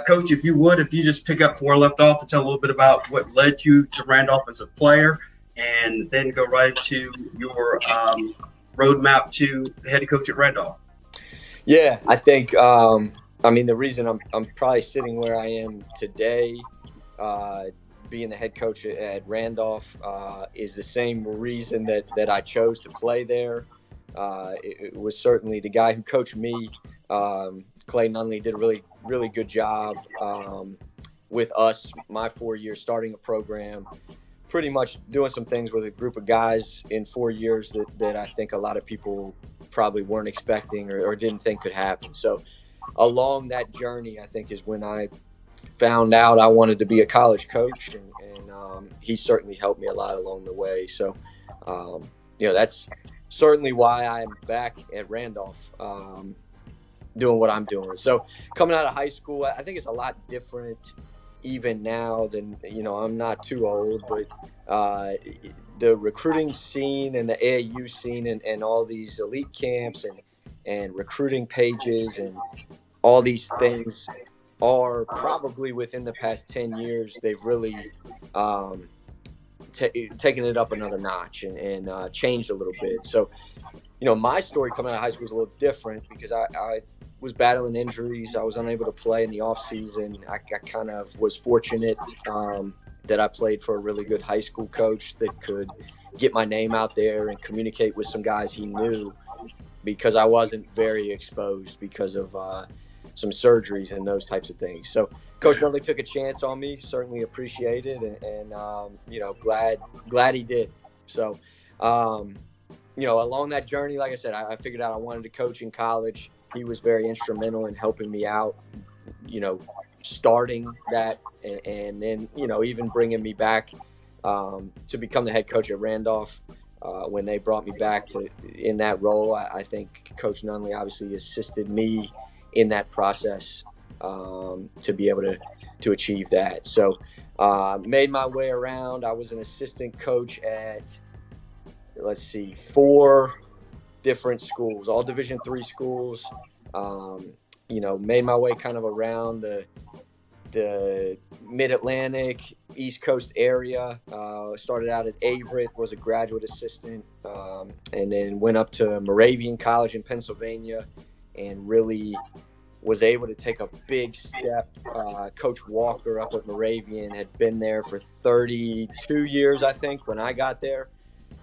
Coach, if you just pick up where I left off and tell a little bit about what led you to Randolph as a player, and then go right into your roadmap to head coach at Randolph. Yeah, I think I mean the reason I'm probably sitting where I am today, uh, being the head coach at Randolph, is the same reason that I chose to play there. It was certainly the guy who coached me. Clay Nunley did a really good job with us my 4 years starting a program, pretty much doing some things with a group of guys in 4 years that I think a lot of people probably weren't expecting or didn't think could happen. So along that journey, I think is when I found out I wanted to be a college coach, and he certainly helped me a lot along the way. So, that's certainly why I'm back at Randolph, doing what I'm doing. So coming out of high school, I think it's a lot different even now than, I'm not too old, but uh, the recruiting scene and the AAU scene and all these elite camps and recruiting pages and all these things are probably within the past 10 years, they've really um, taken it up another notch and changed a little bit. So, my story coming out of high school was a little different because I was battling injuries. I was unable to play in the off season. I kind of was fortunate that I played for a really good high school coach that could get my name out there and communicate with some guys he knew because I wasn't very exposed because of some surgeries and those types of things. So Coach Right. Nunley took a chance on me. Certainly appreciated and glad he did. So. Um, Along that journey, like I said, I figured out I wanted to coach in college. He was very instrumental in helping me out, you know, starting that and then, even bringing me back to become the head coach at Randolph. When they brought me back to in that role, I think Coach Nunley obviously assisted me in that process to be able to achieve that. So, made my way around. I was an assistant coach at, let's see, four different schools, all Division III schools. Made my way kind of around the Mid Atlantic, East Coast area. Started out at Averett, was a graduate assistant, and then went up to Moravian College in Pennsylvania, and really was able to take a big step. Coach Walker up at Moravian had been there for 32 years, I think, when I got there.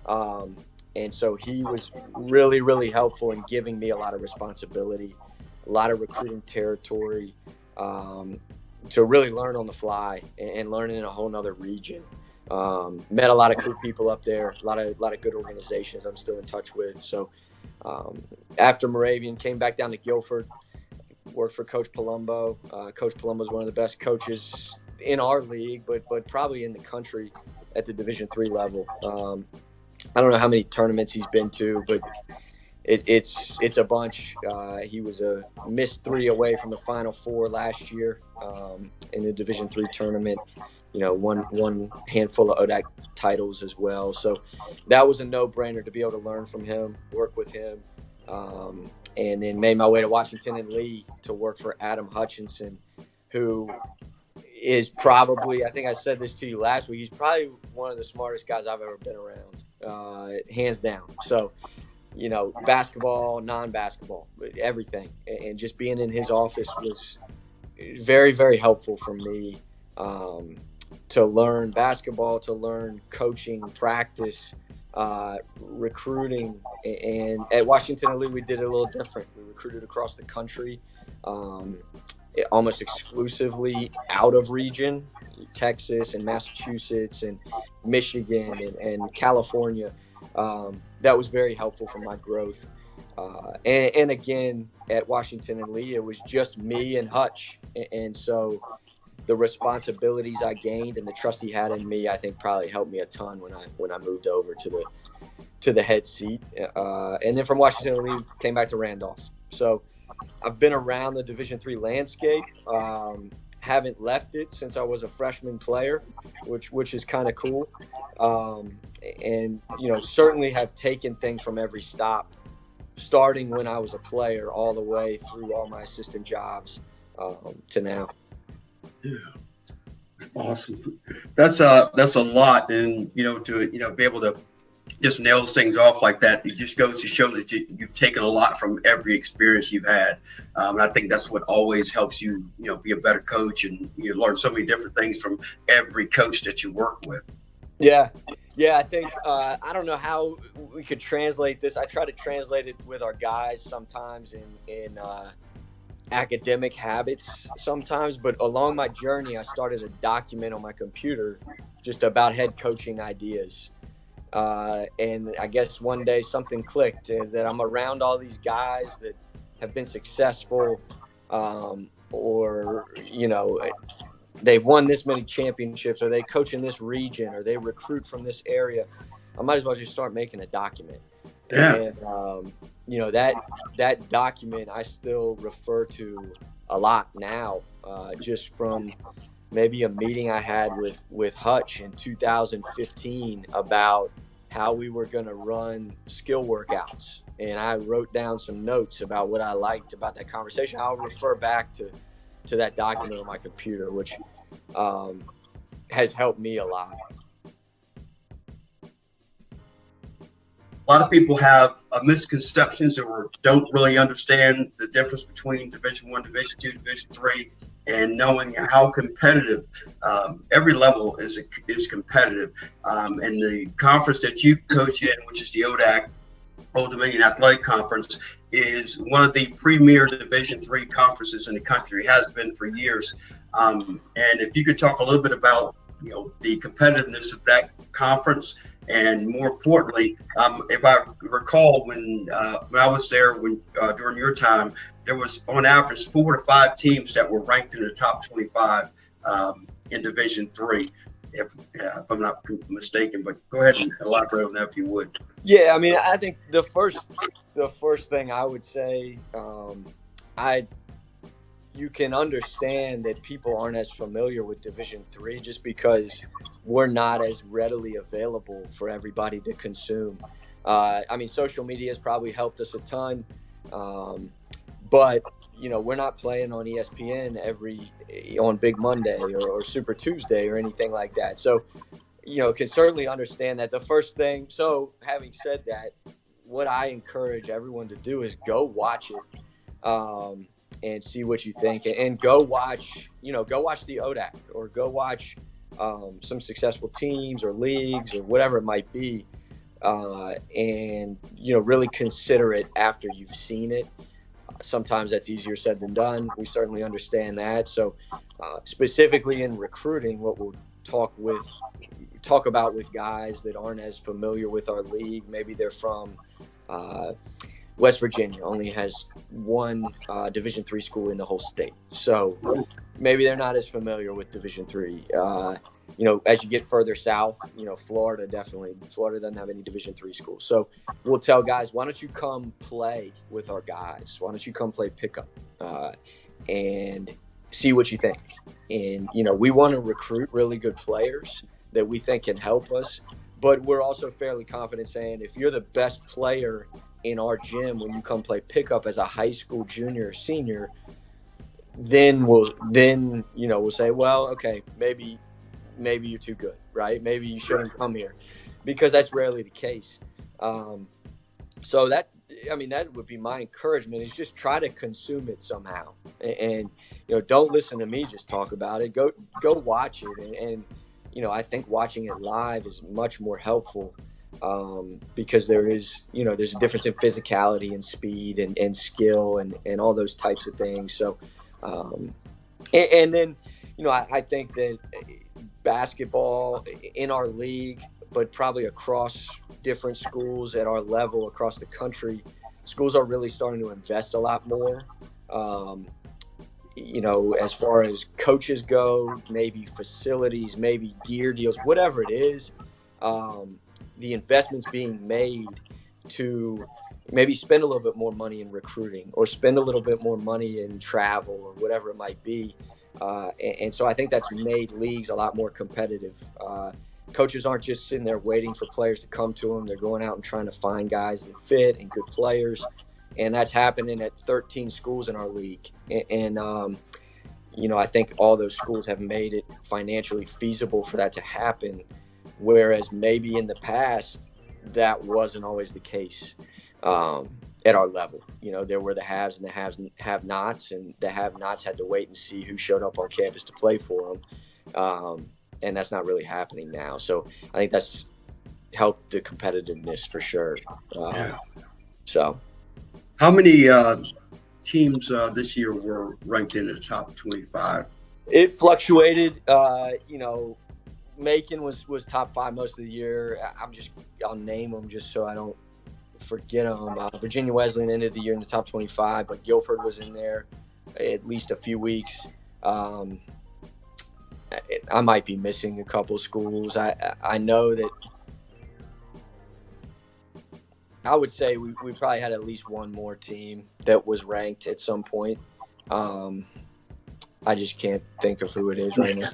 Um, and so he was really, really helpful in giving me a lot of responsibility, a lot of recruiting territory, um, to really learn on the fly and learn in a whole nother region. Met a lot of cool people up there, a lot of good organizations I'm still in touch with. So um, after Moravian, came back down to Guilford, worked for Coach Palumbo. Coach Palumbo is one of the best coaches in our league, but probably in the country at the Division III level. I don't know how many tournaments he's been to, but it's a bunch. He was a missed three away from the Final Four last year in the Division III tournament. One handful of ODAC titles as well. So that was a no-brainer to be able to learn from him, work with him, and then made my way to Washington and Lee to work for Adam Hutchinson, who is probably, I think I said this to you last week, he's probably one of the smartest guys I've ever been around, hands down. So, basketball, non-basketball, everything. And just being in his office was very, very helpful for me, to learn basketball, to learn coaching, practice, recruiting. And at Washington and Lee, we did it a little different. We recruited across the country. Um, Almost exclusively out of region, Texas and Massachusetts and Michigan and California. That was very helpful for my growth. And again, at Washington and Lee, it was just me and Hutch. And so the responsibilities I gained and the trust he had in me, I think probably helped me a ton when I moved over to the head seat. And then from Washington and Lee, came back to Randolph. So I've been around the Division III landscape. Haven't left it since I was a freshman player, which is kind of cool. And certainly have taken things from every stop, starting when I was a player, all the way through all my assistant jobs to now. Yeah, awesome. That's a lot, and to be able to just nails things off like that. It just goes to show that you've taken a lot from every experience you've had. And I think that's what always helps you, be a better coach, and you learn so many different things from every coach that you work with. Yeah. Yeah, I think I don't know how we could translate this. I try to translate it with our guys sometimes in academic habits sometimes, but along my journey, I started a document on my computer just about head coaching ideas. And I guess one day something clicked that I'm around all these guys that have been successful, or they've won this many championships, or they coach in this region, or they recruit from this area. I might as well just start making a document. Yeah. And that document I still refer to a lot now, just from maybe a meeting I had with Hutch in 2015 about how we were going to run skill workouts, and I wrote down some notes about what I liked about that conversation. I'll refer back to that document on my computer, which has helped me a lot. A lot of people have misconceptions or don't really understand the difference between Division One, Division Two, Division Three, and knowing how competitive every level is competitive. And the conference that you coach in, which is the ODAC, Old Dominion Athletic Conference, is one of the premier Division Three conferences in the country. It has been for years. And if you could talk a little bit about the competitiveness of that conference, and more importantly, if I recall, when I was there, during your time, there was on average 4 to 5 teams that were ranked in the top 25 in Division Three, if I'm not mistaken. But go ahead and elaborate on that if you would. Yeah, I mean, I think the first thing I would say, I you can understand that people aren't as familiar with Division Three just because we're not as readily available for everybody to consume. I mean, social media has probably helped us a ton, but we're not playing on ESPN on Big Monday or Super Tuesday or anything like that. So can certainly understand that. The first thing, so having said that, what I encourage everyone to do is go watch it, and see what you think, and go watch the ODAC, or go watch some successful teams or leagues or whatever it might be, and really consider it after you've seen it. Sometimes that's easier said than done. We certainly understand that. So specifically in recruiting, what we'll talk about with guys that aren't as familiar with our league, maybe they're from West Virginia, only has one Division III school in the whole state, so maybe they're not as familiar with Division III. As you get further south, Florida doesn't have any Division III schools. So we'll tell guys, why don't you come play with our guys? Why don't you come play pickup and see what you think? And we want to recruit really good players that we think can help us, but we're also fairly confident saying, if you're the best player in our gym when you come play pickup as a high school junior or senior, then we'll say, well, okay, maybe you're too good, right? Maybe you shouldn't come here, because that's rarely the case. So that would be my encouragement, is just try to consume it somehow, and don't listen to me just talk about it. Go watch it, and I think watching it live is much more helpful, because there's a difference in physicality and speed and skill and all those types of things. So and then I think that basketball in our league, but probably across different schools at our level across the country, schools are really starting to invest a lot more. As far as coaches go, maybe facilities, maybe gear deals, whatever it is, the investments being made to maybe spend a little bit more money in recruiting, or spend a little bit more money in travel, or whatever it might be. And so I think that's made leagues a lot more competitive. Coaches aren't just sitting there waiting for players to come to them. They're going out and trying to find guys that fit and good players. And that's happening at 13 schools in our league. And I think all those schools have made it financially feasible for that to happen, whereas maybe in the past that wasn't always the case at our level. There were the haves and the have-nots, and the have-nots had to wait and see who showed up on campus to play for them, and that's not really happening now. So I think that's helped the competitiveness for sure. Yeah. So, how many teams this year were ranked in the top 25? it fluctuated. Macon was top 5 most of the year. I'll name them just so I don't forget them. Virginia Wesleyan ended the year in the top 25, but Guilford was in there at least a few weeks. I might be missing a couple schools. I know that I would say we probably had at least one more team that was ranked at some point. I just can't think of who it is right now.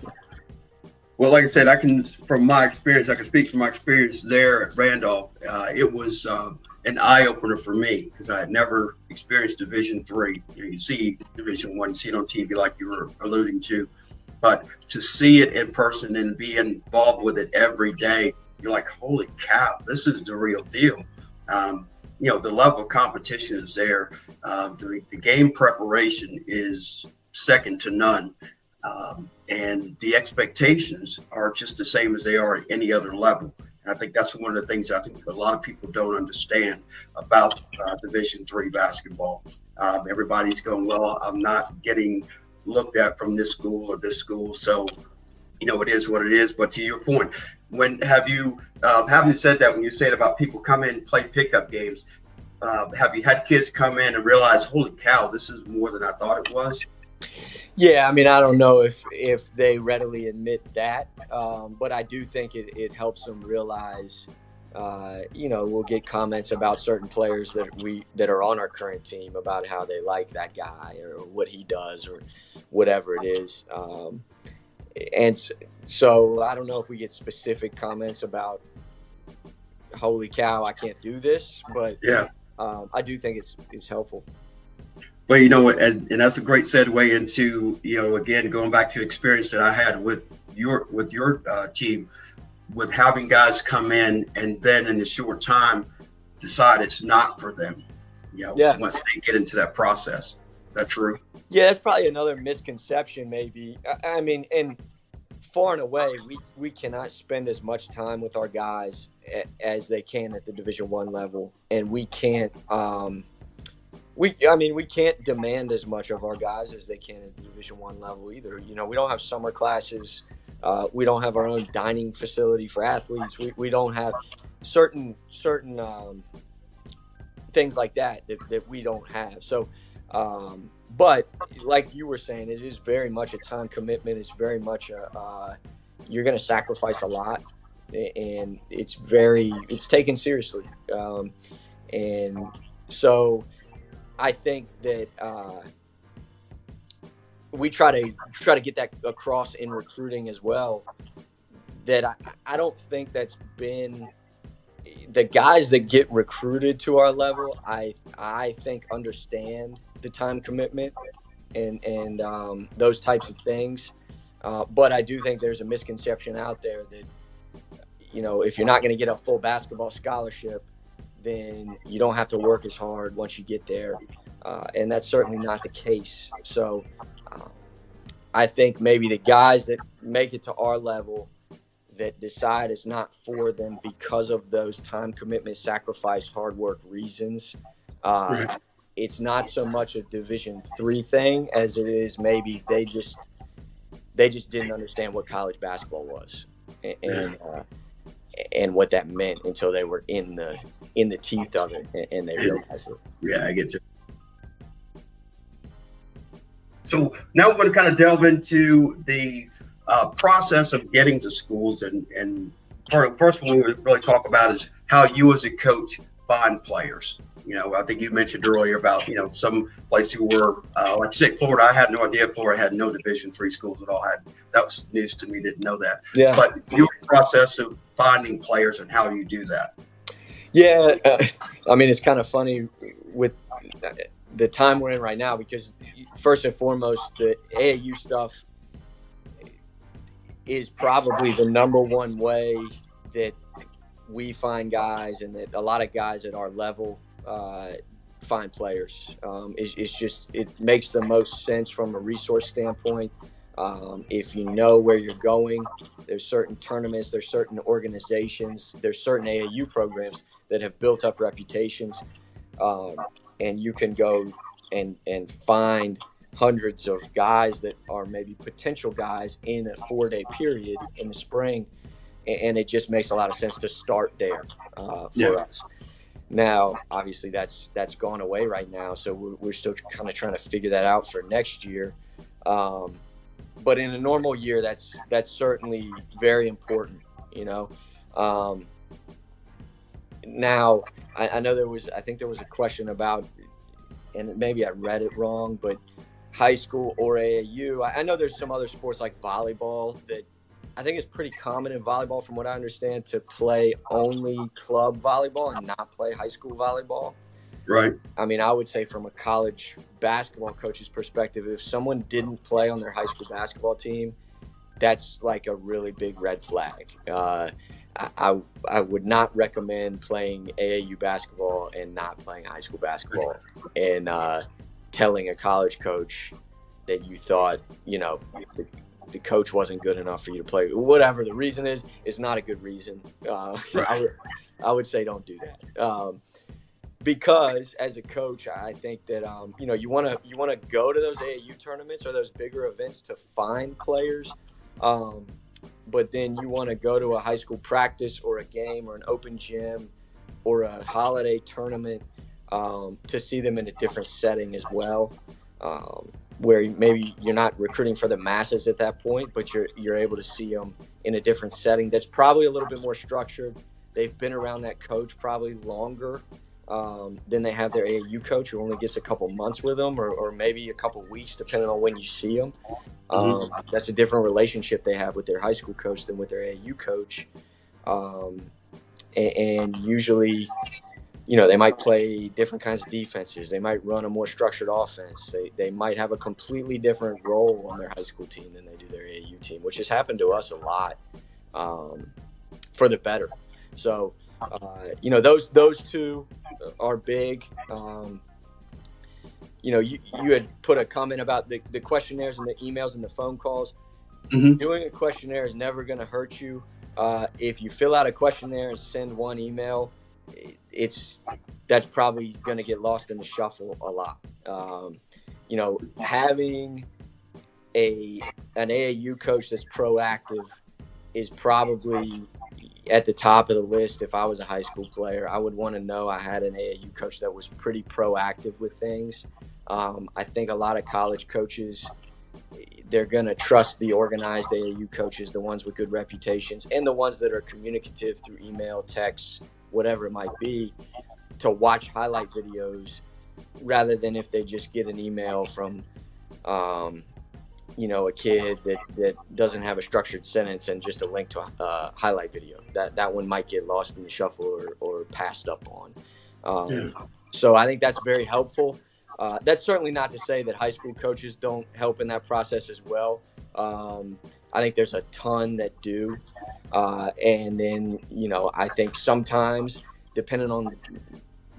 Well, like I said, I can speak from my experience there at Randolph. It was an eye opener for me because I had never experienced Division III. You see Division I, you see it on TV like you were alluding to, but to see it in person and be involved with it every day, you're like, holy cow, this is the real deal. The level of competition is there. The game preparation is second to none. And the expectations are just the same as they are at any other level. And I think that's one of the things I think a lot of people don't understand about Division III basketball. Everybody's going, well, I'm not getting looked at from this school or this school. So, it is what it is. But to your point, having said that, when you said about people come in and play pickup games, have you had kids come in and realize, holy cow, this is more than I thought it was? Yeah, I don't know if they readily admit that, but I do think it helps them realize. We'll get comments about certain players that are on our current team about how they like that guy or what he does or whatever it is. And so I don't know if we get specific comments about, holy cow, I can't do this, but yeah, I do think it's helpful. But and that's a great segue into, again, going back to experience that I had with your team, with having guys come in and then in a short time decide it's not for them. Once they get into that process. Is that true? Yeah, that's probably another misconception, maybe. And far and away, we cannot spend as much time with our guys as they can at the Division I level, and we can't. We can't demand as much of our guys as they can at the Division I level either. We don't have summer classes. We don't have our own dining facility for athletes. We don't have certain things like that we don't have. So, but like you were saying, it is very much a time commitment. It's very much you're going to sacrifice a lot, and it's taken seriously. And so I think that we try to get that across in recruiting as well. That I don't think that's been the guys that get recruited to our level. I think understand the time commitment and those types of things. But I do think there's a misconception out there that if you're not going to get a full basketball scholarship, then you don't have to work as hard once you get there. And that's certainly not the case. So I think maybe the guys that make it to our level that decide it's not for them because of those time commitment, sacrifice, hard work reasons, Right. It's not so much a Division III thing as it is maybe they just didn't understand what college basketball was and what that meant until they were in the teeth of it and they realized it. Yeah, I get you. So now we're going to kind of delve into the process of getting to schools, and first one we would really talk about is how you as a coach find players. I think you mentioned earlier about some places were like you said, Florida. I had no idea Florida had no Division III schools at all. That was news to me. Didn't know that. Yeah. But your process of finding players and how you do that. Yeah, it's kind of funny with the time we're in right now because first and foremost, the AAU stuff is probably the number one way that we find guys, and that a lot of guys at our level find players. It's just, it makes the most sense from a resource standpoint. If you know where you're going, there's certain tournaments, there's certain organizations, there's certain AAU programs that have built up reputations, and you can go and find hundreds of guys that are maybe potential guys in a 4-day period in the spring, and it just makes a lot of sense to start there for us. Now, obviously, that's gone away right now, so we're still kind of trying to figure that out for next year. But in a normal year, that's certainly very important, you know. Now, I know I think there was a question about, and maybe I read it wrong, but high school or AAU. I know there's some other sports like volleyball that I think it's pretty common in volleyball, from what I understand, to play only club volleyball and not play high school volleyball. Right. I mean, I would say from a college basketball coach's perspective, if someone didn't play on their high school basketball team, that's like a really big red flag. I would not recommend playing AAU basketball and not playing high school basketball, and telling a college coach that you thought, you know, the coach wasn't good enough for you to play. Whatever the reason is, it's not a good reason. Right. I would say don't do that. Because as a coach, I think that you know, you want to go to those AAU tournaments or those bigger events to find players, but then you want to go to a high school practice or a game or an open gym or a holiday tournament to see them in a different setting as well, where maybe you're not recruiting for the masses at that point, but you're able to see them in a different setting that's probably a little bit more structured. They've been around that coach probably longer than they have their AAU coach, who only gets a couple months with them, or maybe a couple weeks, depending on when you see them. That's a different relationship they have with their high school coach than with their AAU coach. And usually, you know, they might play different kinds of defenses. They might run a more structured offense. They might have a completely different role on their high school team than they do their AAU team, which has happened to us a lot, for the better. So, you know, those two are big. You know, you had put a comment about the questionnaires and the emails and the phone calls. Doing a questionnaire is never going to hurt you. If you fill out a questionnaire and send one email, that's probably going to get lost in the shuffle a lot. You know, having an AAU coach that's proactive is probably at the top of the list. If I was a high school player, I would want to know I had an AAU coach that was pretty proactive with things. I think a lot of college coaches, they're going to trust the organized AAU coaches, the ones with good reputations, and the ones that are communicative through email, text, whatever it might be, to watch highlight videos, rather than if they just get an email from, you know, a kid that doesn't have a structured sentence and just a link to a highlight video. That one might get lost in the shuffle or passed up on. So I think that's very helpful. That's certainly not to say that high school coaches don't help in that process as well. I think there's a ton that do. And then, you know, I think sometimes, depending on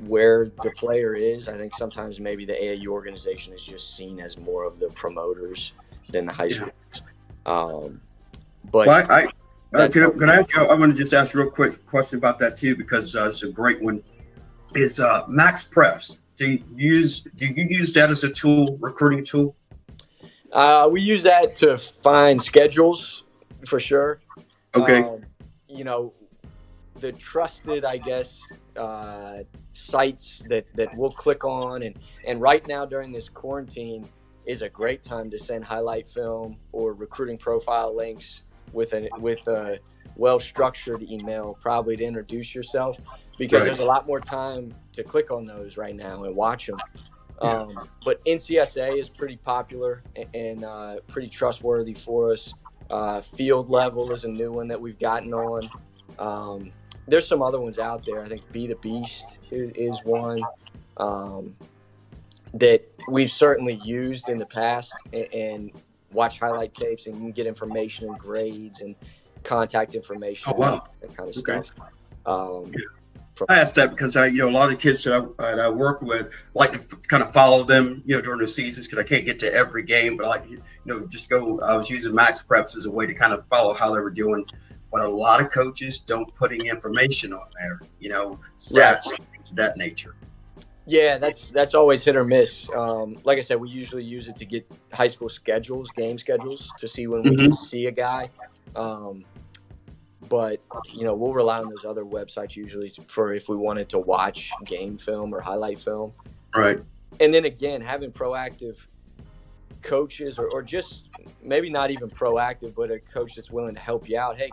where the player is, I think sometimes maybe the AAU organization is just seen as more of the promoters than the high school. But well, can I ask you, I want to just ask a real quick question about that too, because it's a great one. Is Max Preps? Do you use that as a tool, recruiting tool? We use that to find schedules for sure. Okay. You know, the trusted, I guess, sites that we'll click on, and right now during this quarantine is a great time to send highlight film or recruiting profile links with a well-structured email, probably to introduce yourself, because there's a lot more time to click on those right now and watch them. But NCSA is pretty popular and pretty trustworthy for us. Field Level is a new one that we've gotten on. There's some other ones out there. I think Be the Beast is one that we've certainly used in the past, and watch highlight tapes, and you can get information and grades and contact information Oh, and wow. that kind of Okay. stuff. Um, from I asked that because a lot of kids that I work with like to kind of follow them, during the seasons because I can't get to every game, but I like, just go. I was using Max Preps as a way to kind of follow how they were doing. But a lot of coaches don't put any information on there, right. stats, things of that nature. Yeah, that's always hit or miss. Like I said, we usually use it to get high school schedules, game schedules, to see when we Hmm. can see a guy. Um, but we'll rely on those other websites usually for if we wanted to watch game film or highlight film. Right. And then again, having proactive coaches, or just maybe not even proactive, but a coach that's willing to help you out. Hey,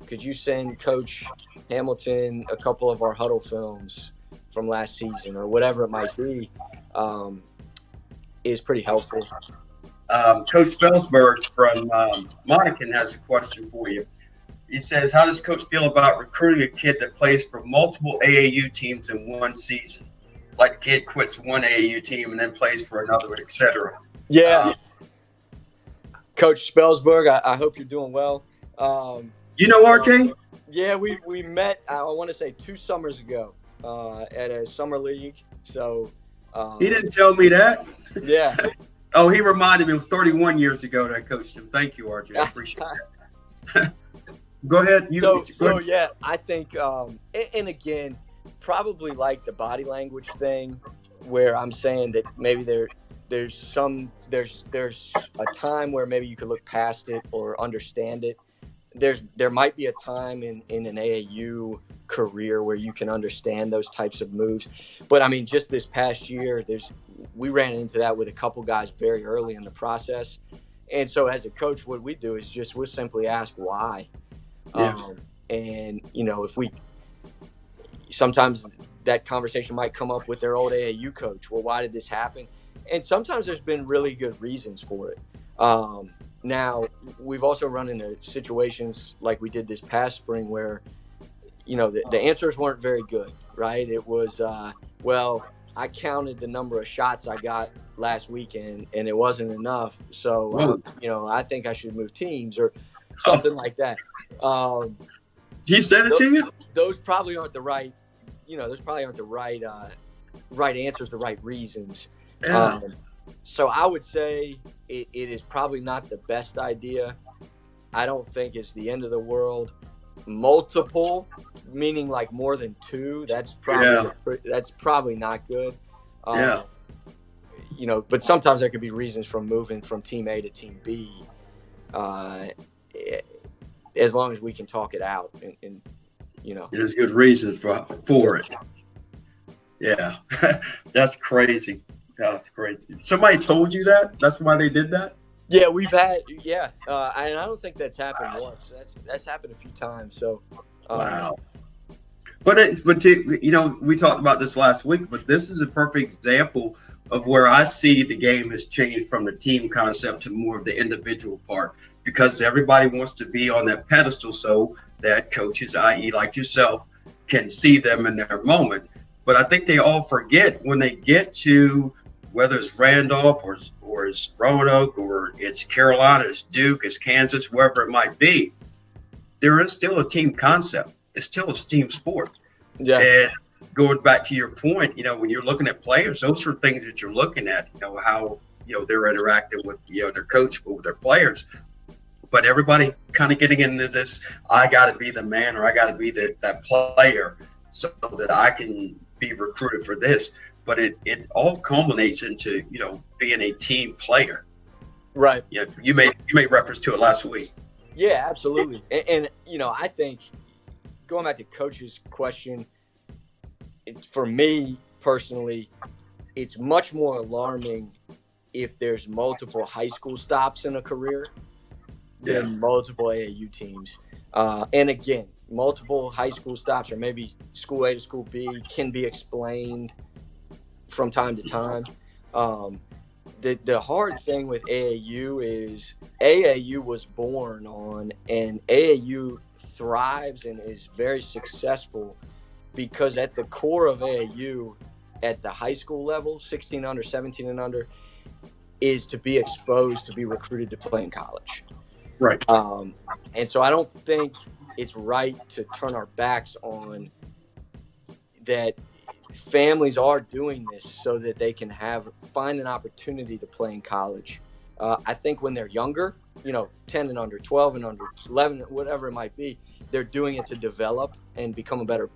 could you send Coach Hamilton a couple of our huddle films from last season, or whatever it might be, is pretty helpful. Coach Spellsberg from Monacan has a question for you. He says, how does Coach feel about recruiting a kid that plays for multiple AAU teams in one season? Like a kid quits one AAU team and then plays for another, etc. Yeah. Coach Spellsberg, I hope you're doing well. RJ? Yeah, we met, I want to say 2 summers ago at a summer league. So He didn't tell me that. Yeah. Oh, he reminded me it was 31 years ago that I coached him. Thank you, RJ. I appreciate that. Go ahead. So yeah, I think, and again, probably like the body language thing, where I'm saying that maybe there's a time where maybe you could look past it or understand it. There might be a time in an AAU career where you can understand those types of moves, but I mean, just this past year, we ran into that with a couple guys very early in the process, and so as a coach, what we do is we'll simply ask why. Yeah. And if we sometimes that conversation might come up with their old AAU coach. Well, why did this happen? And sometimes there's been really good reasons for it. Now, we've also run into situations like we did this past spring where, the answers weren't very good, right? It was, well, I counted the number of shots I got last weekend and it wasn't enough. So, I think I should move teams or something like that. He said it to you? Those probably aren't the right, right answers, the right reasons. Yeah. So I would say it is probably not the best idea. I don't think it's the end of the world. Multiple, meaning like more than 2, that's probably not good. But sometimes there could be reasons from moving from team A to team B, as long as we can talk it out and There's good reasons for it. Yeah. That's crazy. That's crazy. Somebody told you that? That's why they did that? Yeah, we've had, and I don't think that's happened once. That's happened a few times. So, wow. But we talked about this last week, but this is a perfect example of where I see the game has changed from the team concept to more of the individual part, because everybody wants to be on that pedestal so that coaches, i.e. like yourself, can see them in their moment. But I think they all forget when they get to, whether it's Randolph or it's Roanoke or it's Carolina, it's Duke, it's Kansas, wherever it might be, there is still a team concept. It's still a team sport. Yeah. And going back to your point, when you're looking at players, those are things that you're looking at, how, they're interacting with, their coach, with their players. But everybody kind of getting into this, I got to be the man, or I got to be that player so that I can be recruited for this. But it all culminates into, being a team player. Right. Yeah. You made reference to it last week. Yeah, absolutely. And I think going back to Coach's question, for me personally, it's much more alarming if there's multiple high school stops in a career than multiple AAU teams. And again, multiple high school stops, or maybe school A to school B, can be explained from time to time. The hard thing with AAU is AAU was born on, and AAU thrives and is very successful because at the core of AAU at the high school level, 16 under, 17 and under, is to be exposed to be recruited to play in college. Right. And so I don't think it's right to turn our backs on that. Families are doing this so that they can find an opportunity to play in college. I think when they're younger, 10 and under, 12 and under, 11, whatever it might be, they're doing it to develop and become a better,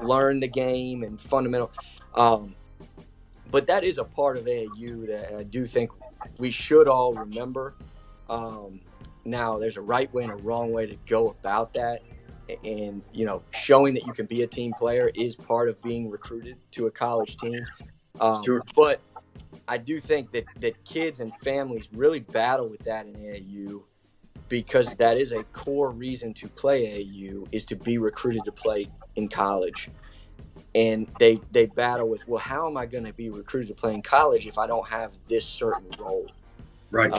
learn the game and fundamental. But that is a part of AAU that I do think we should all remember. Now, there's a right way and a wrong way to go about that. And, showing that you can be a team player is part of being recruited to a college team. Sure. But I do think that kids and families really battle with that in AAU, because that is a core reason to play AAU, is to be recruited to play in college. And they battle with, well, how am I going to be recruited to play in college if I don't have this certain role? Right.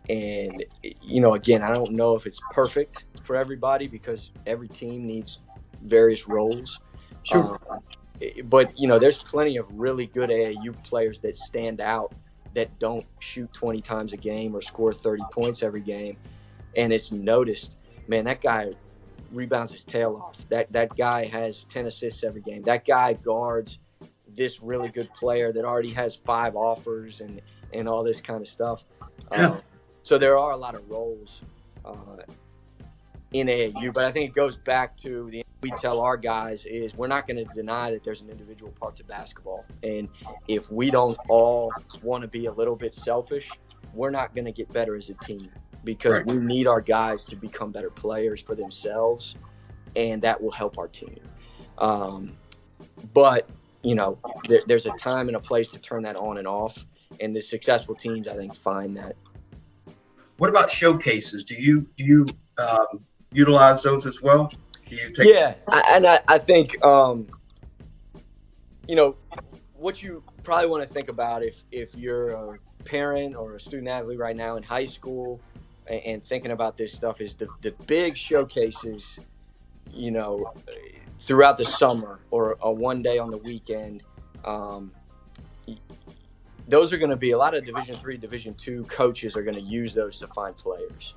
And, again, I don't know if it's perfect for everybody, because every team needs various roles. Sure. But, there's plenty of really good AAU players that stand out that don't shoot 20 times a game or score 30 points every game. And it's noticed, man, that guy rebounds his tail off. That guy has 10 assists every game. That guy guards this really good player that already has 5 offers and all this kind of stuff. Yeah. So there are a lot of roles in AAU, but I think it goes back to we tell our guys is we're not going to deny that there's an individual part to basketball. And if we don't all want to be a little bit selfish, we're not going to get better as a team, because we need our guys to become better players for themselves, and that will help our team. But, there's a time and a place to turn that on and off, and the successful teams, I think, find that. What about showcases? Do you utilize those as well? Do you take? Yeah, I think what you probably want to think about if you're a parent or a student athlete right now in high school and thinking about this stuff is the big showcases, throughout the summer or a one day on the weekend. Those are going to be a lot of Division III, Division II coaches are going to use those to find players.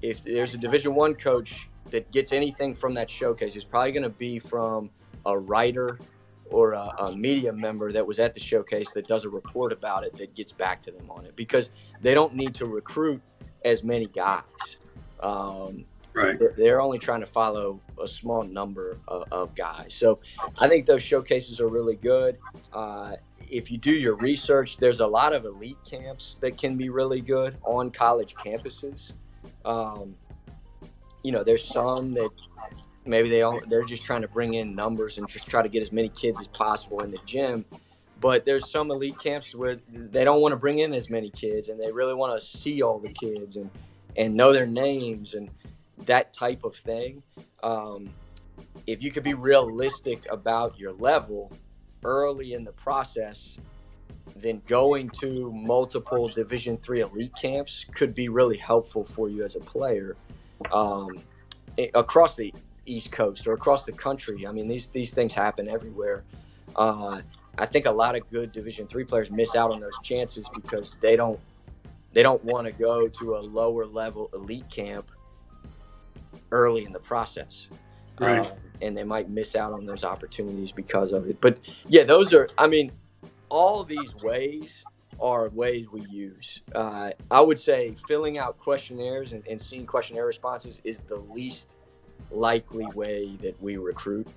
If there's a Division I coach that gets anything from that showcase, it's probably going to be from a writer or a media member that was at the showcase that does a report about it that gets back to them on it, because they don't need to recruit as many guys. Right. They're only trying to follow a small number of guys. So I think those showcases are really good. If you do your research, there's a lot of elite camps that can be really good on college campuses. There's some that maybe they're just trying to bring in numbers and just try to get as many kids as possible in the gym. But there's some elite camps where they don't want to bring in as many kids, and they really want to see all the kids and know their names and that type of thing. If you could be realistic about your level early in the process, then going to multiple Division III elite camps could be really helpful for you as a player across the East Coast or across the country. I mean, these things happen everywhere. I think a lot of good Division III players miss out on those chances because they don't want to go to a lower level elite camp early in the process. Right. And they might miss out on those opportunities because of it. But yeah, all these ways are ways we use. I would say filling out questionnaires and seeing questionnaire responses is the least likely way that we recruit.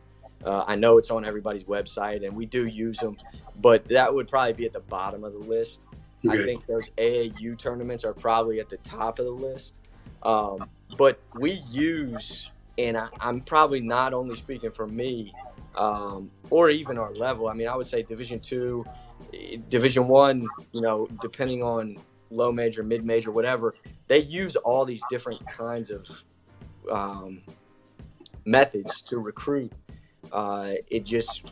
I know it's on everybody's website and we do use them, but that would probably be at the bottom of the list. Okay. I think those AAU tournaments are probably at the top of the list. But we use, and I'm probably not only speaking for me or even our level. I mean, I would say Division II, Division I, depending on low major, mid major, whatever, they use all these different kinds of methods to recruit. It just,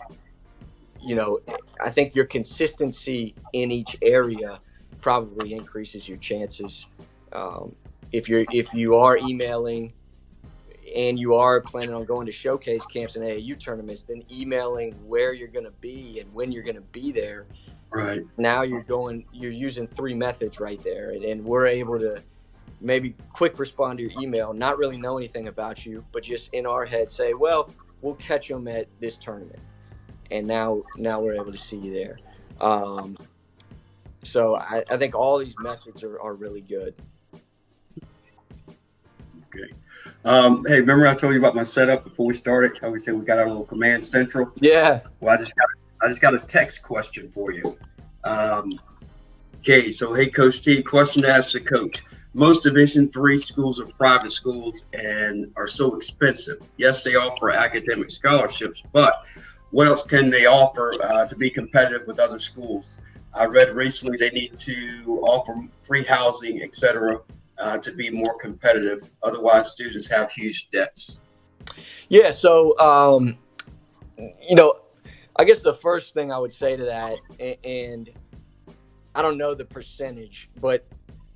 I think your consistency in each area probably increases your chances. If you are emailing and you are planning on going to showcase camps and AAU tournaments, then emailing where you're going to be and when you're going to be there. Right. Now you're using 3 methods right there. And we're able to maybe quick respond to your email, not really know anything about you, but just in our head say, well, we'll catch them at this tournament. And now we're able to see you there. So I think all these methods are really good. Okay. Hey, remember I told you about my setup before we started? How we said we got our little command central? Yeah. Well, I just got a text question for you. Okay, so hey, Coach T, question to ask the coach. Most Division III schools are private schools and are so expensive. Yes, they offer academic scholarships, but what else can they offer to be competitive with other schools? I read recently they need to offer free housing, etc., to be more competitive. Otherwise, students have huge debts. Yeah. So, I guess the first thing I would say to that, and I don't know the percentage, but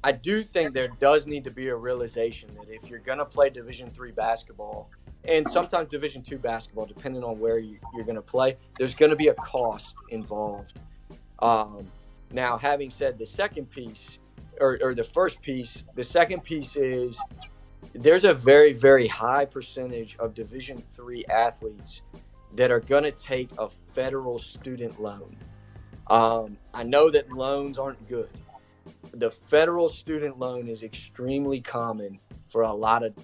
I do think there does need to be a realization that if you're going to play Division III basketball and sometimes Division II basketball, depending on where you're going to play, there's going to be a cost involved. Now, having said the second piece or the first piece, the second piece is there's a very, very high percentage of Division III athletes that are going to take a federal student loan. I know that loans aren't good. The federal student loan is extremely common for a lot of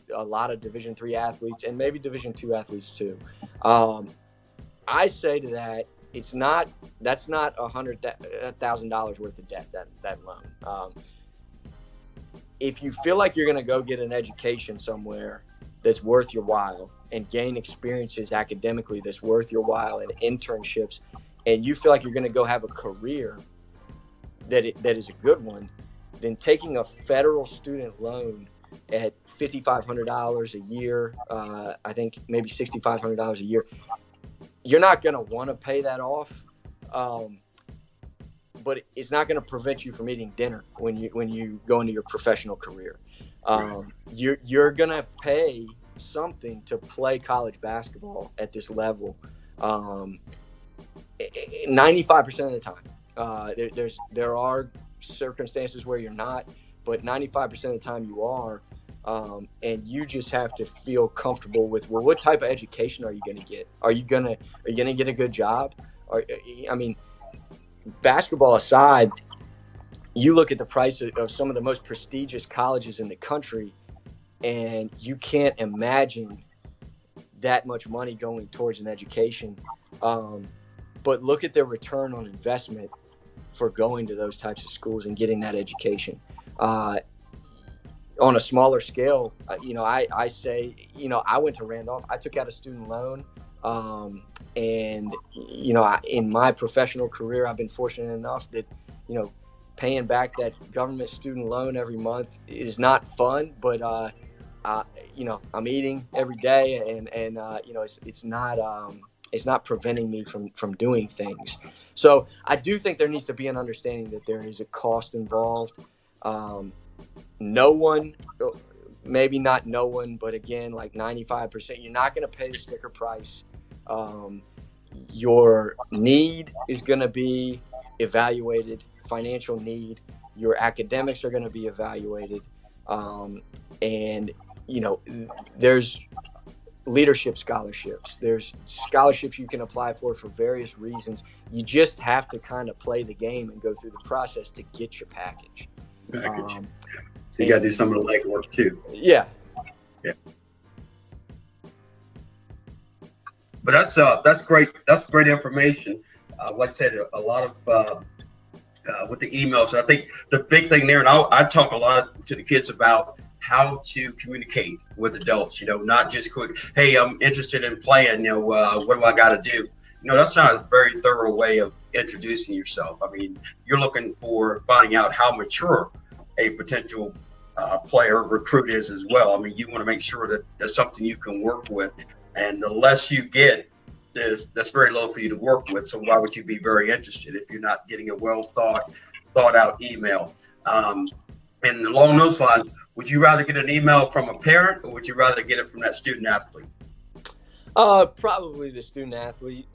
Division III athletes and maybe Division II athletes too. I say to that, that's not $100,000 worth of debt, that loan. If you feel like you're going to go get an education somewhere that's worth your while and gain experiences academically that's worth your while and internships, and you feel like you're going to go have a career that is a good one, then taking a federal student loan at $5,500 a year, I think maybe $6,500 a year, you're not going to want to pay that off. But it's not going to prevent you from eating dinner when you go into your professional career. You're going to pay something to play college basketball at this level 95% of the time. There are circumstances where you're not, but 95% of the time you are. And you just have to feel comfortable with, well, what type of education are you going to get? Are you going to get a good job? Basketball aside, you look at the price of some of the most prestigious colleges in the country, and you can't imagine that much money going towards an education. But look at their return on investment for going to those types of schools and getting that education. On a smaller scale, I say, I went to Randolph. I took out a student loan. And, in my professional career, I've been fortunate enough that, paying back that government student loan every month is not fun, but, I'm eating every day and it's not preventing me from doing things. So I do think there needs to be an understanding that there is a cost involved. Maybe not no one, but again, like 95%, you're not going to pay the sticker price. Your need is going to be evaluated, financial need. Your academics are going to be evaluated. And, there's leadership scholarships. There's scholarships you can apply for various reasons. You just have to kind of play the game and go through the process to get your package. So you got to do some of the legwork too. Yeah. Yeah. But that's great. That's great information. Like I said, a lot of with the emails. I think the big thing there, and I talk a lot to the kids about how to communicate with adults. Not just quick, hey, I'm interested in playing. What do I got to do? That's not a very thorough way of introducing yourself. I mean, you're looking for finding out how mature a potential player recruit is as well. I mean, you want to make sure that that's something you can work with, and the less you get, that's very low for you to work with. So why would you be very interested if you're not getting a well thought out email? And along those lines, would you rather get an email from a parent or would you rather get it from that student athlete? Probably the student athlete.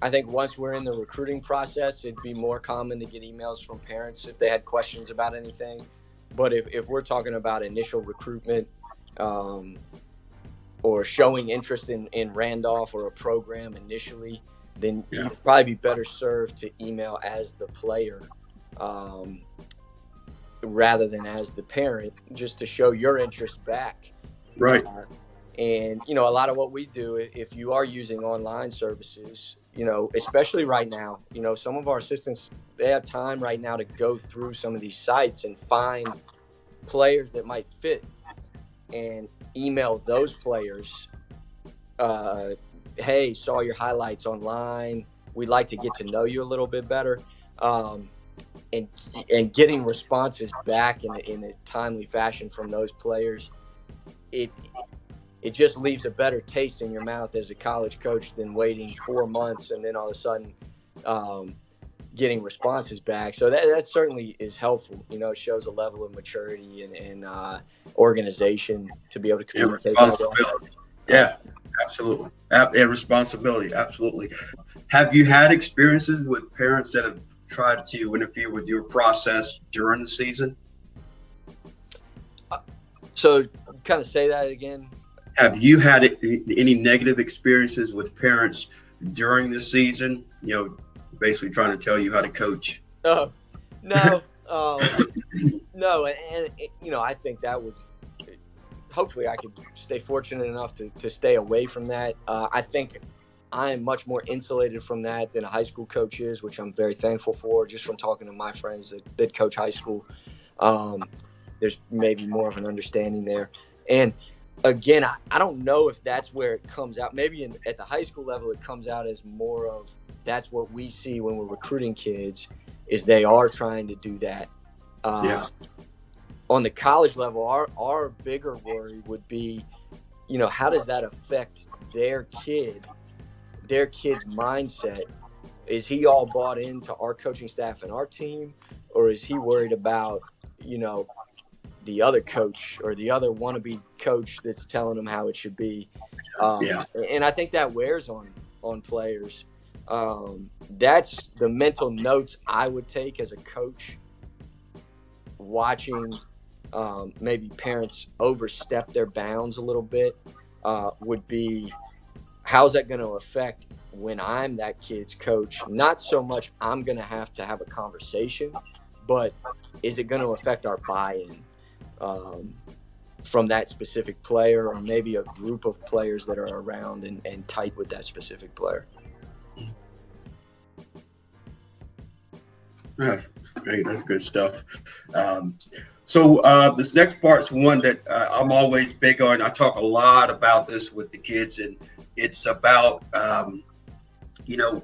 I think once we're in the recruiting process, it'd be more common to get emails from parents if they had questions about anything. But if we're talking about initial recruitment, um, or showing interest in Randolph or a program initially, then Yeah, you'd probably be better served to email as the player, um, rather than as the parent, just to show your interest back. right. Uh, and a lot of what we do, if you are using online services, especially right now, some of our assistants, they have time right now to go through some of these sites and find players that might fit and email those players, uh, hey, saw your highlights online. We'd like to get to know you a little bit better. Um, and getting responses back in a timely fashion from those players, it it just leaves a better taste in your mouth as a college coach than waiting 4 months and then all of a sudden, um, getting responses back. So that certainly is helpful. It shows a level of maturity and organization to be able to And communicate that way. responsibility. Yeah, absolutely. And responsibility. Absolutely. Have you had experiences with parents that have tried to interfere with your process during the season? So kind of say that again. Have you had any negative experiences with parents during the season? Basically trying to tell you how to coach. Oh, no. No, and I think that would, hopefully I could stay fortunate enough to stay away from that. I think I am much more insulated from that than a high school coach is, which I'm very thankful for, just from talking to my friends that coach high school. Um, there's maybe more of an understanding there. And again, I don't know if that's where it comes out. Maybe at the high school level, it comes out as more of, that's what we see when we're recruiting kids, is they are trying to do that. Yeah, Uh, on the college level, our bigger worry would be, how does that affect their kid's mindset? Is he all bought into our coaching staff and our team, or is he worried about, you know, the other coach or the other wannabe coach that's telling him how it should be? yeah, And I think that wears on players. That's the mental notes I would take as a coach, watching, maybe parents overstep their bounds a little bit, would be, how's that going to affect when I'm that kid's coach? Not so much I'm going to have a conversation, but is it going to affect our buy-in, um, from that specific player, or maybe a group of players that are around and tight with that specific player? yeah. Great. That's good stuff. Um, so this next part's one that I'm always big on. I talk a lot about this with the kids, and it's about you know,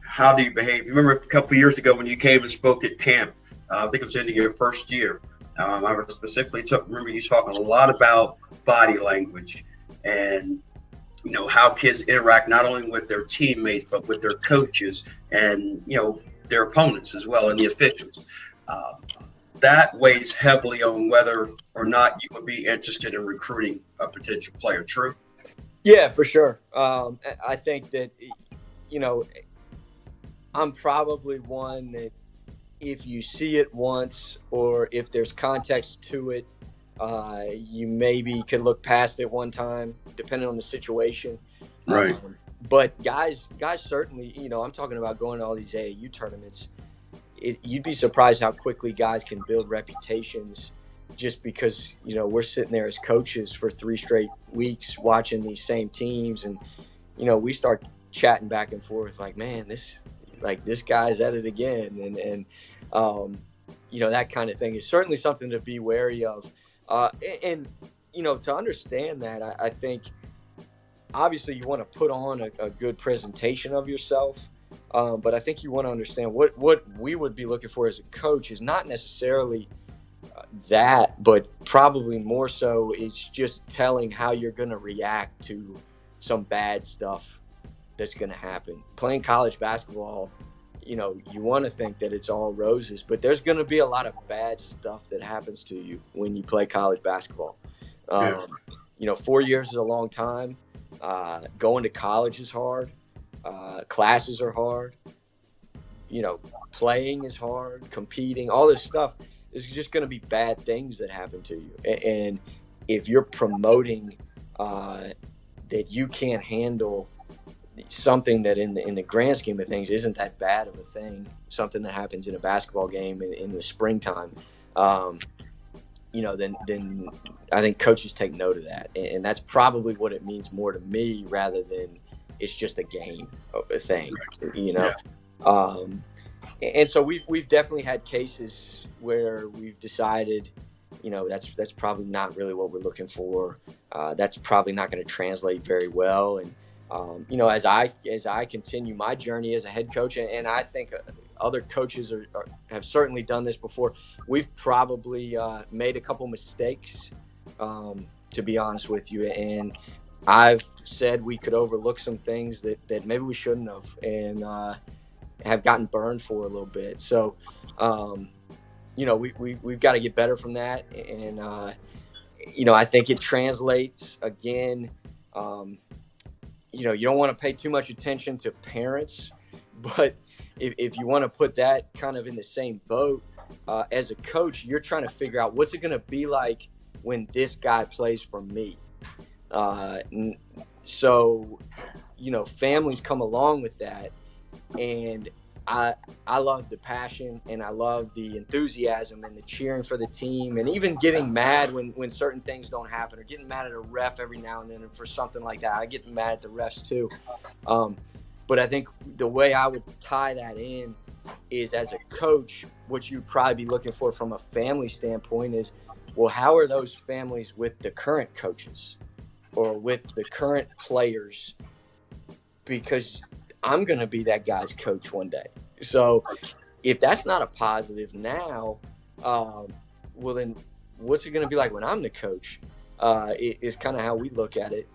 how do you behave? You remember a couple of years ago when you came and spoke at camp? I think it was into your first year. I specifically remember you talking a lot about body language and how kids interact not only with their teammates but with their coaches and their opponents as well and the officials. Um, that weighs heavily on whether or not you would be interested in recruiting a potential player. True. Yeah, for sure. I think that, you know, I'm probably one that, if you see it once or if there's context to it, you maybe could look past it one time, depending on the situation. Right. But guys certainly, I'm talking about going to all these AAU tournaments. You'd be surprised how quickly guys can build reputations, just because we're sitting there as coaches for 3 straight weeks watching these same teams, and we start chatting back and forth like, man, this guy's at it again, and that kind of thing is certainly something to be wary of. And to understand that, I think obviously you want to put on a good presentation of yourself. But I think you want to understand what we would be looking for as a coach is not necessarily that, but probably more so it's just telling how you're going to react to some bad stuff that's going to happen. Playing college basketball, you want to think that it's all roses, but there's going to be a lot of bad stuff that happens to you when you play college basketball. Yeah. 4 years is a long time. Going to college is hard. Classes are hard. Playing is hard. Competing, all this stuff is just going to be bad things that happen to you. And if you're promoting that you can't handle something that in the grand scheme of things isn't that bad of a thing, something that happens in a basketball game in the springtime, then I think coaches take note of that. And that's probably what it means more to me rather than it's just a game thing, Yeah. And so we've definitely had cases where we've decided, that's probably not really what we're looking for. That's probably not going to translate very well. And, as I continue my journey as a head coach, and I think other coaches have certainly done this before, we've probably made a couple mistakes, to be honest with you. And I've said we could overlook some things that maybe we shouldn't have, and have gotten burned for a little bit. So, we've got to get better from that. And, I think it translates again. You don't want to pay too much attention to parents, but if you want to put that kind of in the same boat, as a coach, you're trying to figure out what's it going to be like when this guy plays for me. So, families come along with that. And I love the passion, and I love the enthusiasm and the cheering for the team, and even getting mad when certain things don't happen, or getting mad at a ref every now and then for something like that. I get mad at the refs too. But I think the way I would tie that in is, as a coach, what you'd probably be looking for from a family standpoint is, well, how are those families with the current coaches or with the current players? Because I'm going to be that guy's coach one day. So if that's not a positive now, well, then what's it going to be like when I'm the coach? Is kind of how we look at it.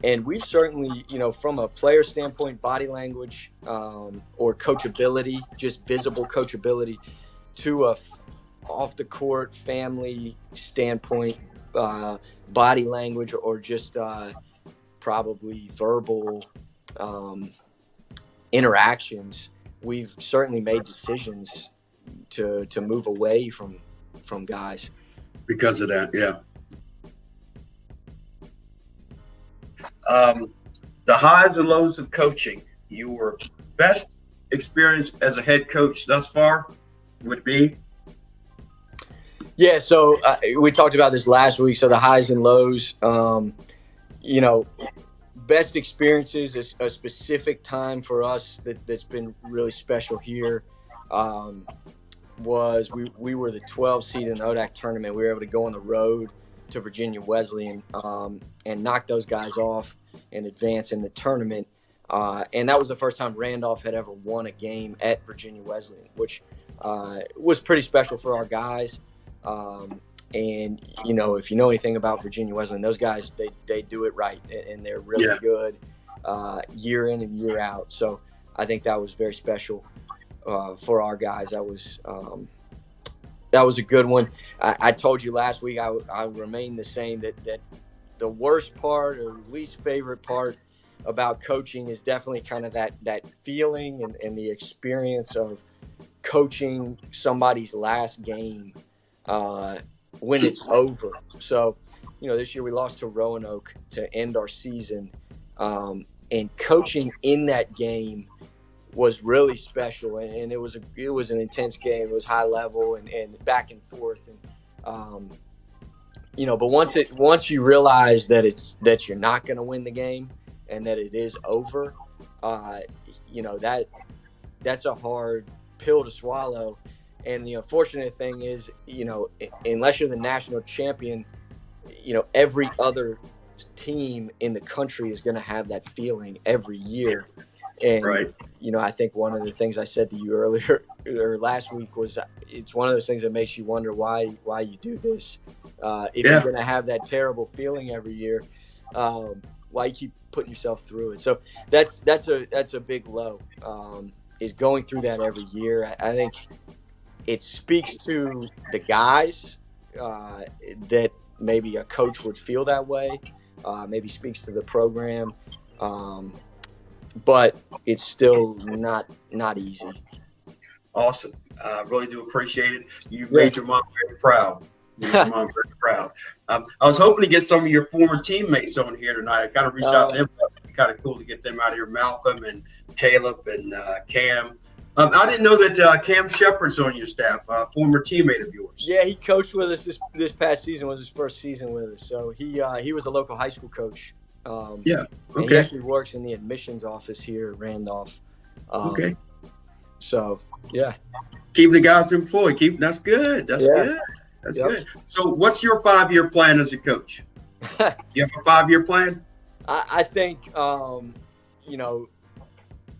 And we've certainly, from a player standpoint, body language, or coachability, just visible coachability, to a off the court family standpoint, body language, or just probably verbal interactions, we've certainly made decisions to move away from guys Because of that. Yeah. The highs and lows of coaching, your best experience as a head coach thus far would be? Yeah, so we talked about this last week. So the highs and lows, best experiences is a specific time for us that's been really special here. Was we were the 12 seed in the ODAC tournament. We were able to go on the road to Virginia Wesleyan and knock those guys off and advance in the tournament. And that was the first time Randolph had ever won a game at Virginia Wesleyan, which was pretty special for our guys. And, if you know anything about Virginia Wesleyan, those guys, they do it right, and they're really good year in and year out. So I think that was very special for our guys. That was a good one. I told you last week I remain the same, that the worst part or least favorite part about coaching is definitely kind of that feeling and the experience of coaching somebody's last game when it's over. So, this year we lost to Roanoke to end our season, and coaching in that game was really special, and it was an intense game. It was high level and back and forth, and but once you realize that you're not going to win the game and that it is over, that's a hard pill to swallow. And the unfortunate thing is, unless you're the national champion, every other team in the country is going to have that feeling every year. And, Right. I think one of the things I said to you earlier or last week was, it's one of those things that makes you wonder why you do this. If you're going to have that terrible feeling every year. you keep putting yourself through it? So that's a big low, is going through that every year. I think it speaks to the guys, that maybe a coach would feel that way. Maybe speaks to the program, but it's still not easy. Awesome. I really do appreciate it. You Yeah. made your mom very proud. You made your mom very proud. I was hoping to get some of your former teammates on here tonight. I kind of reached out to them. Kind of cool to get them out of here. Malcolm and Caleb and Cam. I didn't know that Cam Shepard's on your staff, former teammate of yours. Yeah, he coached with us this past season. Was his first season with us. So he was a local high school coach. Yeah. Okay. And he actually works in the admissions office here at Randolph. Okay. So yeah. Keep the guys employed. That's good. That's good. That's good. So what's your 5-year plan as a coach? You have a 5-year plan? I think you know,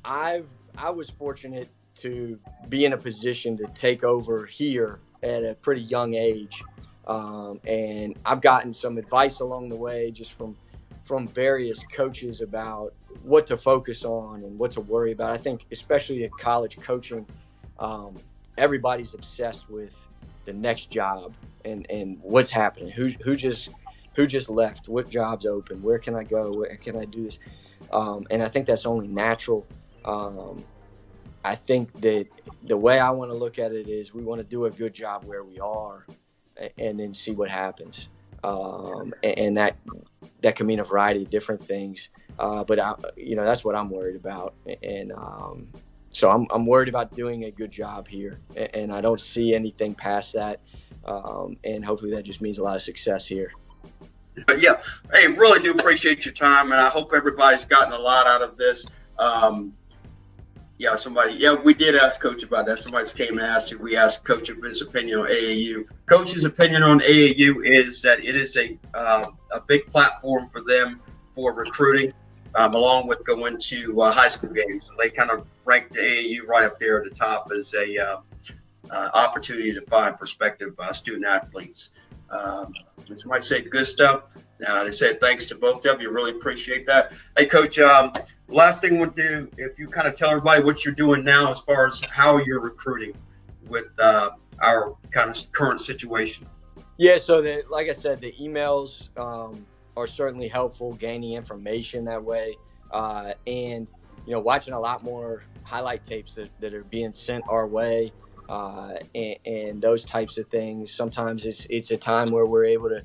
I was fortunate to be in a position to take over here at a pretty young age, and I've gotten some advice along the way just from various coaches about what to focus on and what to worry about. I think especially in college coaching, everybody's obsessed with the next job and what's happening, who just left, what job's open, where can I go, where can I do this, and I think that's only natural. I think that the way I want to look at it is we want to do a good job where we are and then see what happens, and that can mean a variety of different things, but that's what I'm worried about, and so I'm worried about doing a good job here, and I don't see anything past that, and hopefully that just means a lot of success here. But yeah, hey, really do appreciate your time, and I hope everybody's gotten a lot out of this. We did ask Coach about that. Somebody came and asked you. We asked Coach his opinion on AAU. Coach's opinion on AAU is that it is a big platform for them for recruiting, along with going to high school games. So they kind of rank the AAU right up there at the top as a opportunity to find prospective student athletes. Somebody said good stuff. They said thanks to both of you. Really appreciate that. Hey, Coach, last thing I want to do, if you kind of tell everybody what you're doing now as far as how you're recruiting with our kind of current situation. Yeah, so like I said, the emails are certainly helpful, gaining information that way, and watching a lot more highlight tapes that are being sent our way, and those types of things. Sometimes it's a time where we're able to,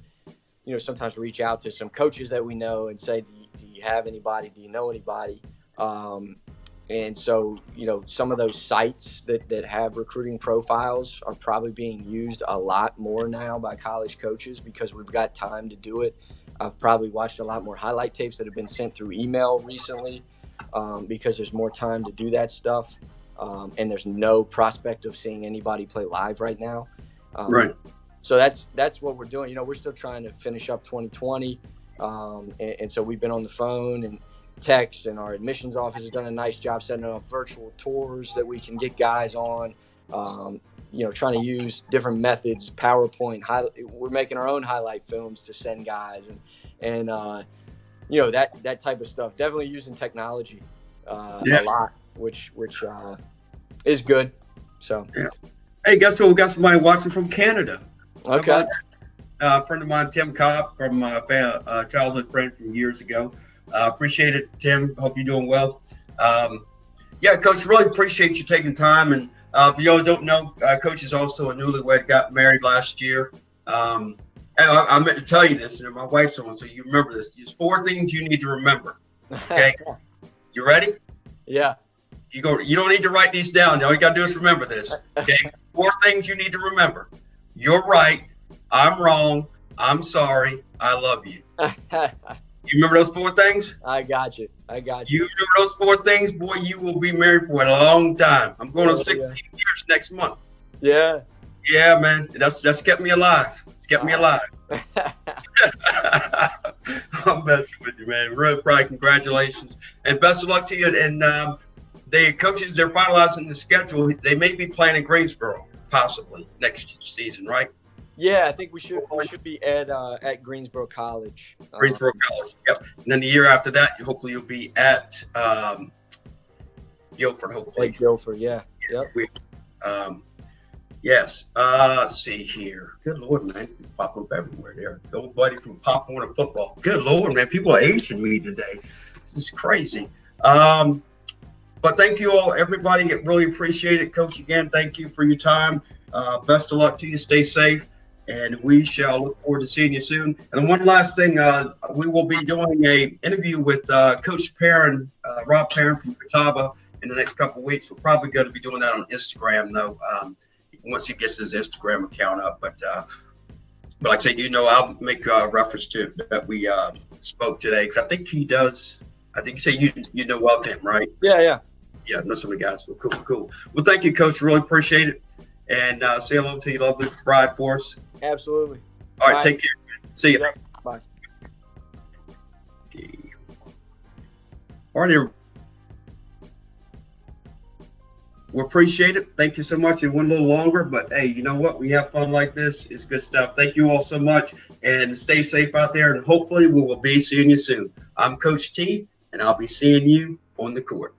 sometimes reach out to some coaches that we know and say, do you have anybody? Do you know anybody? And so, some of those sites that have recruiting profiles are probably being used a lot more now by college coaches because we've got time to do it. I've probably watched a lot more highlight tapes that have been sent through email recently, because there's more time to do that stuff. And there's no prospect of seeing anybody play live right now. Right. So that's what we're doing. We're still trying to finish up 2020. And so we've been on the phone and text, and our admissions office has done a nice job setting up virtual tours that we can get guys on, trying to use different methods, PowerPoint. We're making our own highlight films to send guys and that type of stuff. Definitely using technology a lot, which is good. So, yeah. Hey, guess what? We got somebody watching from Canada. Okay. A friend of mine, Tim Cobb, from a childhood friend from years ago. Appreciate it, Tim. Hope you're doing well. Coach, really appreciate you taking time. And if you all don't know, Coach is also a newlywed, got married last year. And I meant to tell you this, and my wife's on, so you remember this. There's 4 things you need to remember. Okay, you ready? Yeah. You don't need to write these down. All you got to do is remember this. Okay, 4 things you need to remember. You're right. I'm wrong. I'm sorry. I love you. You remember those 4 things? I got you. You remember those 4 things? Boy, you will be married for a long time. I'm going on 16 years next month. Yeah. Yeah, man. That's kept me alive. It's kept me alive. I'm messing with you, man. Really proud. Congratulations. And best of luck to you. And the coaches, they're finalizing the schedule. They may be playing in Greensboro, possibly, next season, right? Yeah, I think we should be at Greensboro College. Greensboro College. Yep. And then the year after that, hopefully you'll be at Guilford. Hopefully. At Guilford. Yeah. Yep. Yes. Let's see here. Good Lord, man. It's popping up everywhere there. The old buddy from Pop Warner Football. Good Lord, man. People are aging me today. This is crazy. But thank you all, everybody. Really appreciate it. Coach, again, thank you for your time. Best of luck to you. Stay safe. And we shall look forward to seeing you soon. And one last thing, we will be doing an interview with Coach Perrin, Rob Perrin from Catawba in the next couple of weeks. We're probably going to be doing that on Instagram, though, once he gets his Instagram account up. But like I said, I'll make reference to that we spoke today, because I think he does. I think you say you know of him, right? Yeah. Yeah, I know some of the guys. Well, cool. Well, thank you, Coach. Really appreciate it. And say hello to your lovely bride for us. Absolutely. All right, take care. See you. Bye. All right, we appreciate it. Thank you so much. It went a little longer, but hey, you know what? We have fun like this. It's good stuff. Thank you all so much, and stay safe out there. And hopefully, we will be seeing you soon. I'm Coach T, and I'll be seeing you on the court.